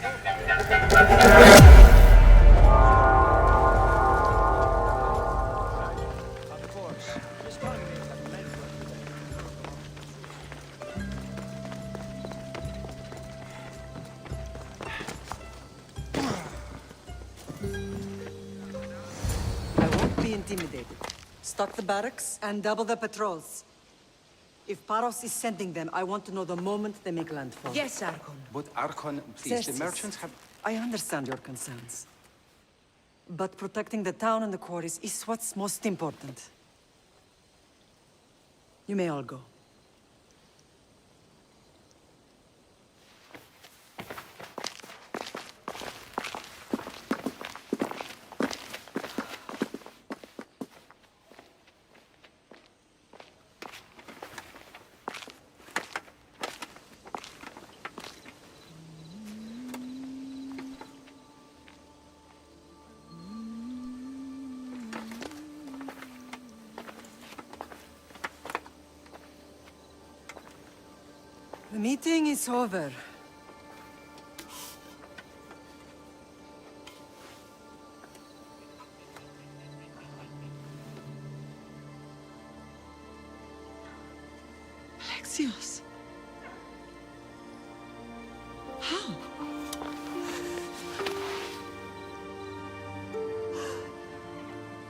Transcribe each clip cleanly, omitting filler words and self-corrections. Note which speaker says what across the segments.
Speaker 1: I won't be intimidated. Stock the barracks and double the patrols. If Paros is sending them, I want to know the moment they make landfall.
Speaker 2: Yes, Archon.
Speaker 3: But Archon, please, the
Speaker 1: Xerxes,
Speaker 3: merchants have...
Speaker 1: I understand your concerns. But protecting the town and the quarries is what's most important. You may all go. The meeting is over.
Speaker 2: Alexios. How?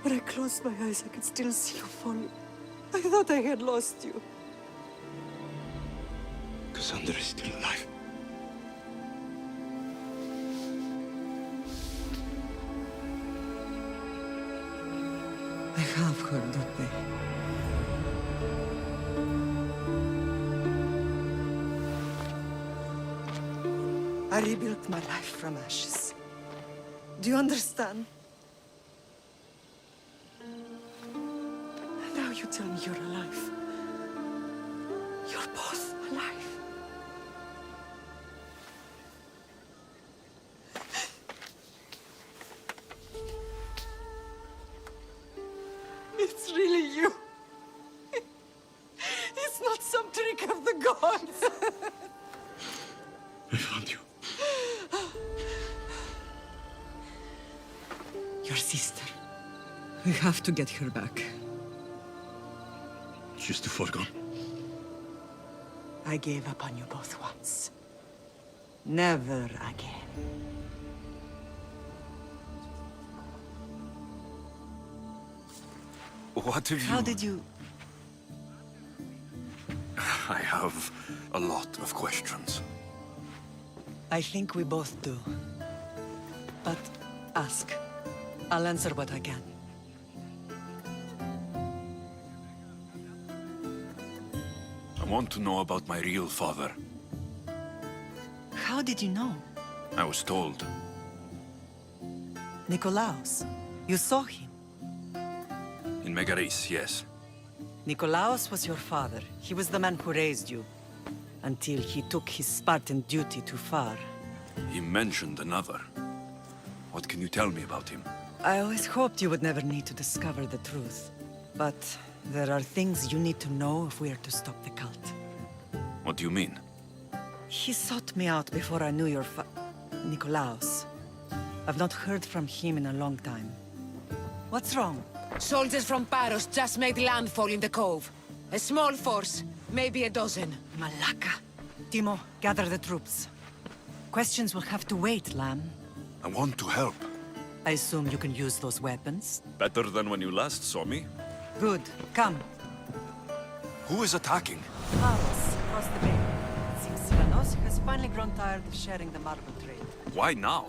Speaker 1: When I closed my eyes, I could still see you falling. I thought I had lost you.
Speaker 3: Cassandra is still alive.
Speaker 1: I have her, Dupe. I rebuilt my life from ashes. Do you understand? And now you tell me you're alive. You're both alive. It's really you. It's not some trick of the gods.
Speaker 3: I found you.
Speaker 1: Your sister. We have to get her back.
Speaker 3: She's too far gone.
Speaker 1: I gave up on you both once. Never again.
Speaker 4: What have you...
Speaker 1: How did you...
Speaker 4: I have a lot of questions.
Speaker 1: I think we both do. But ask. I'll answer what I can.
Speaker 4: I want to know about my real father.
Speaker 1: How did you know?
Speaker 4: I was told.
Speaker 1: Nikolaos. You saw him.
Speaker 4: In Megaris, yes.
Speaker 1: Nikolaos was your father. He was the man who raised you. Until he took his Spartan duty too far.
Speaker 4: He mentioned another. What can you tell me about him?
Speaker 1: I always hoped you would never need to discover the truth. But there are things you need to know if we are to stop the cult.
Speaker 4: What do you mean?
Speaker 1: He sought me out before I knew your Nikolaos. I've not heard from him in a long time. What's wrong?
Speaker 2: Soldiers from Paros just made landfall in the cove. A small force, maybe a dozen.
Speaker 1: Malaka. Timo, gather the troops. Questions will have to wait, Lamb.
Speaker 4: I want to help.
Speaker 1: I assume you can use those weapons?
Speaker 4: Better than when you last saw me.
Speaker 1: Good. Come.
Speaker 4: Who is attacking?
Speaker 1: Paros, across the bay. It seems Silanos has finally grown tired of sharing the marble trade.
Speaker 4: Why now?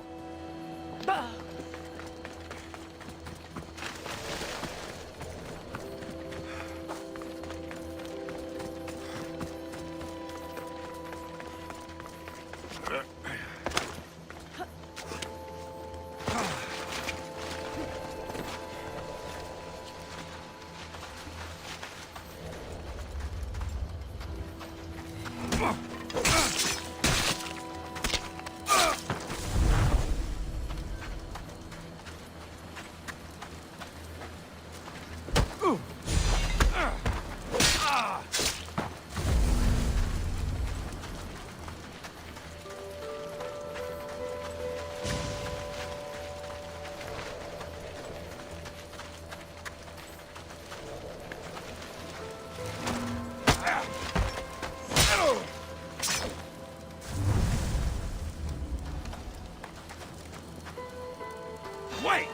Speaker 3: Wait!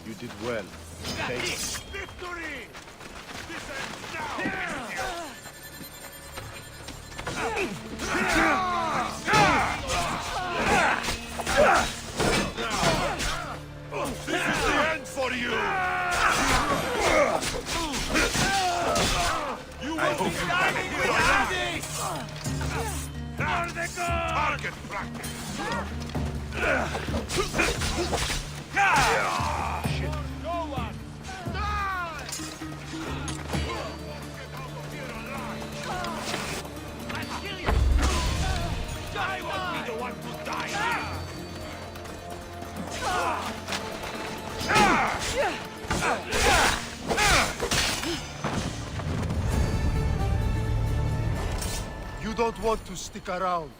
Speaker 5: You did well. Take it.
Speaker 3: Victory! This ends now! This is the end for you! You will be dying without this! There they go! Target practice! Shit. No one! Die! Get out of here alive! I'll kill you! I won't be the one to die here!
Speaker 5: You don't want to stick around.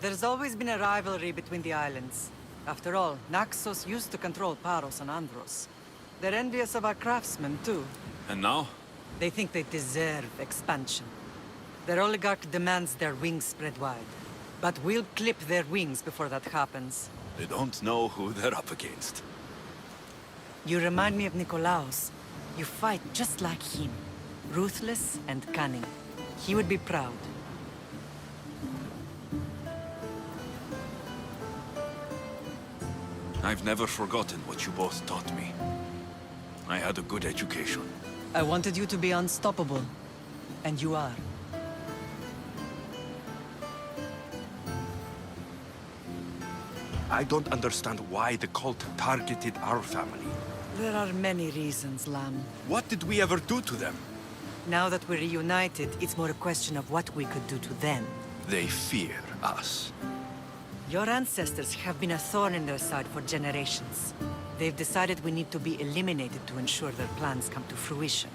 Speaker 1: There's always been a rivalry between the islands. After all, Naxos used to control Paros and Andros. They're envious of our craftsmen, too.
Speaker 4: And now?
Speaker 1: They think they deserve expansion. Their oligarch demands their wings spread wide. But we'll clip their wings before that happens.
Speaker 4: They don't know who they're up against.
Speaker 1: You remind me of Nikolaos. You fight just like him. Ruthless and cunning. He would be proud.
Speaker 4: I've never forgotten what you both taught me. I had a good education.
Speaker 1: I wanted you to be unstoppable. And you are.
Speaker 4: I don't understand why the cult targeted our family.
Speaker 1: There are many reasons, Lam.
Speaker 4: What did we ever do to them?
Speaker 1: Now that we're reunited, it's more a question of what we could do to them.
Speaker 4: They fear us.
Speaker 1: Your ancestors have been a thorn in their side for generations. They've decided we need to be eliminated to ensure their plans come to fruition.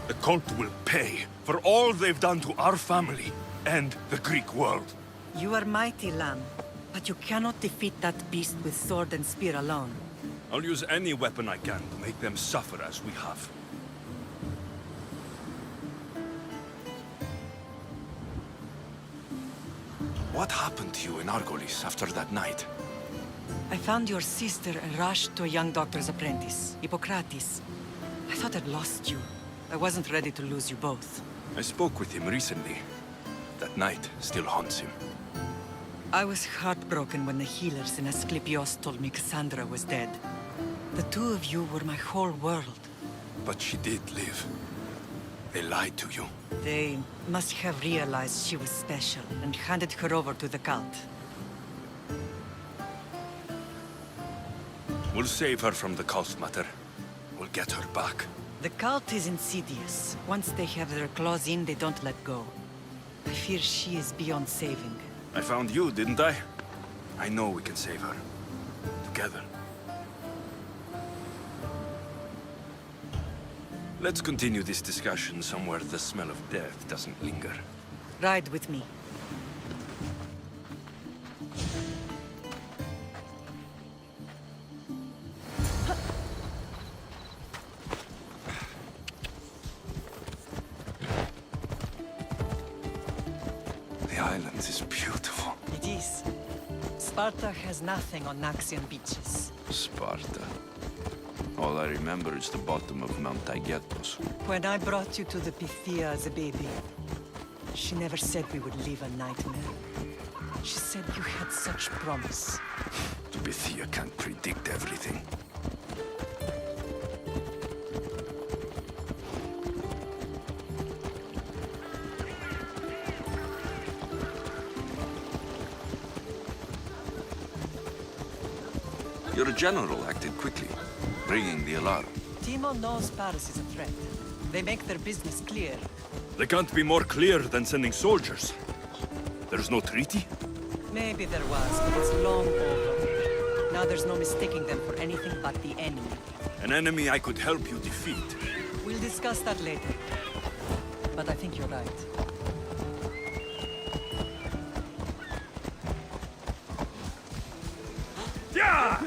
Speaker 4: The cult will pay for all they've done to our family and the Greek world.
Speaker 1: You are mighty, Lam, but you cannot defeat that beast with sword and spear alone.
Speaker 4: I'll use any weapon I can to make them suffer as we have. What happened to you in Argolis after that night?
Speaker 1: I found your sister and rushed to a young doctor's apprentice, Hippocrates. I thought I'd lost you. I wasn't ready to lose you both.
Speaker 4: I spoke with him recently. That night still haunts him.
Speaker 1: I was heartbroken when the healers in Asclepios told me Cassandra was dead. The two of you were my whole world.
Speaker 4: But she did live. They lied to you.
Speaker 1: They must have realized she was special and handed her over to the cult.
Speaker 4: We'll save her from the cult matter. We'll get her back.
Speaker 1: The cult is insidious. Once they have their claws in, they don't let go. I fear she is beyond saving.
Speaker 4: I found you, didn't I? I know we can save her. Together. Let's continue this discussion somewhere the smell of death doesn't linger.
Speaker 1: Ride with me.
Speaker 4: The island is beautiful.
Speaker 1: It is. Sparta has nothing on Naxian beaches.
Speaker 4: Sparta. All I remember is the bottom of Mount Taygetos.
Speaker 1: When I brought you to the Pythia as a baby, she never said we would live a nightmare. She said you had such promise.
Speaker 4: The Pythia can't predict everything. Your general acted quickly, bringing the alarm.
Speaker 1: Timo knows Paris is a threat. They make their business clear.
Speaker 4: They can't be more clear than sending soldiers. There's no treaty?
Speaker 1: Maybe there was, but it's long over. Now there's no mistaking them for anything but the enemy.
Speaker 4: An enemy I could help you defeat.
Speaker 1: We'll discuss that later. But I think you're right.
Speaker 4: Yeah!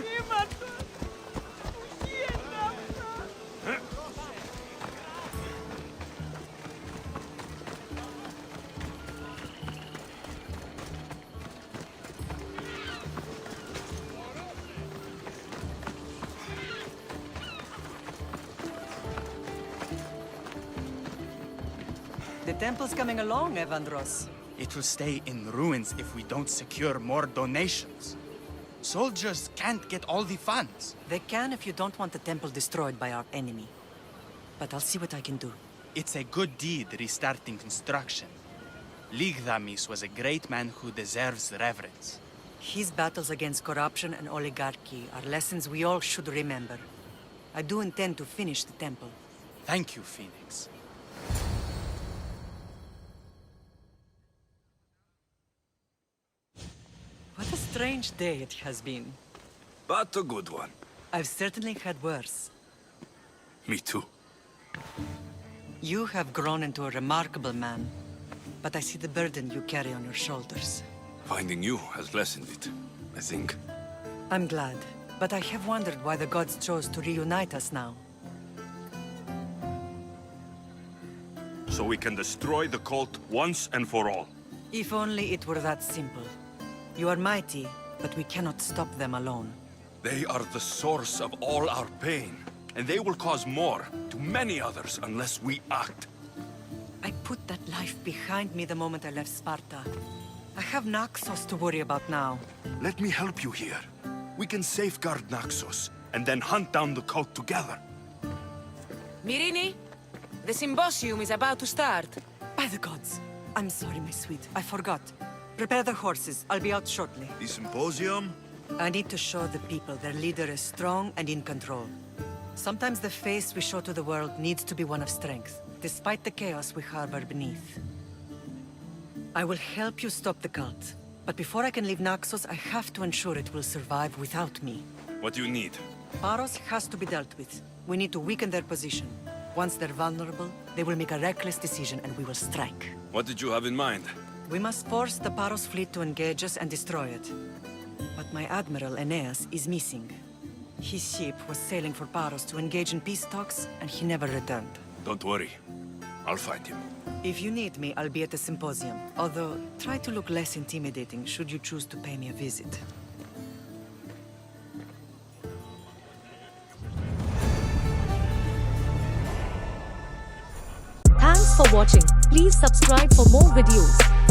Speaker 1: The temple's coming along, Evandros.
Speaker 6: It will stay in ruins if we don't secure more donations. Soldiers can't get all the funds.
Speaker 1: They can if you don't want the temple destroyed by our enemy. But I'll see what I can do.
Speaker 6: It's a good deed restarting construction. Ligdamis was a great man who deserves reverence.
Speaker 1: His battles against corruption and oligarchy are lessons we all should remember. I do intend to finish the temple.
Speaker 6: Thank you, Phoenix.
Speaker 1: What a strange day it has been.
Speaker 4: But a good one.
Speaker 1: I've certainly had worse.
Speaker 4: Me too.
Speaker 1: You have grown into a remarkable man, but I see the burden you carry on your shoulders.
Speaker 4: Finding you has lessened it, I think.
Speaker 1: I'm glad, but I have wondered why the gods chose to reunite us now.
Speaker 4: So we can destroy the cult once and for all.
Speaker 1: If only it were that simple. You are mighty, but we cannot stop them alone.
Speaker 4: They are the source of all our pain, and they will cause more to many others unless we act.
Speaker 1: I put that life behind me the moment I left Sparta. I have Naxos to worry about now.
Speaker 4: Let me help you here. We can safeguard Naxos, and then hunt down the cult together.
Speaker 2: Myrrine, the symposium is about to start.
Speaker 1: By the gods! I'm sorry, my sweet. I forgot. Prepare the horses. I'll be out shortly.
Speaker 4: The symposium?
Speaker 1: I need to show the people their leader is strong and in control. Sometimes the face we show to the world needs to be one of strength, despite the chaos we harbor beneath. I will help you stop the cult, but before I can leave Naxos, I have to ensure it will survive without me.
Speaker 4: What do you need?
Speaker 1: Paros has to be dealt with. We need to weaken their position. Once they're vulnerable, they will make a reckless decision and we will strike.
Speaker 4: What did you have in mind?
Speaker 1: We must force the Paros fleet to engage us and destroy it. But my admiral, Aeneas, is missing. His ship was sailing for Paros to engage in peace talks, and he never returned.
Speaker 4: Don't worry. I'll find him.
Speaker 1: If you need me, I'll be at the symposium. Although, try to look less intimidating should you choose to pay me a visit.
Speaker 7: Thanks for watching. Please subscribe for more videos.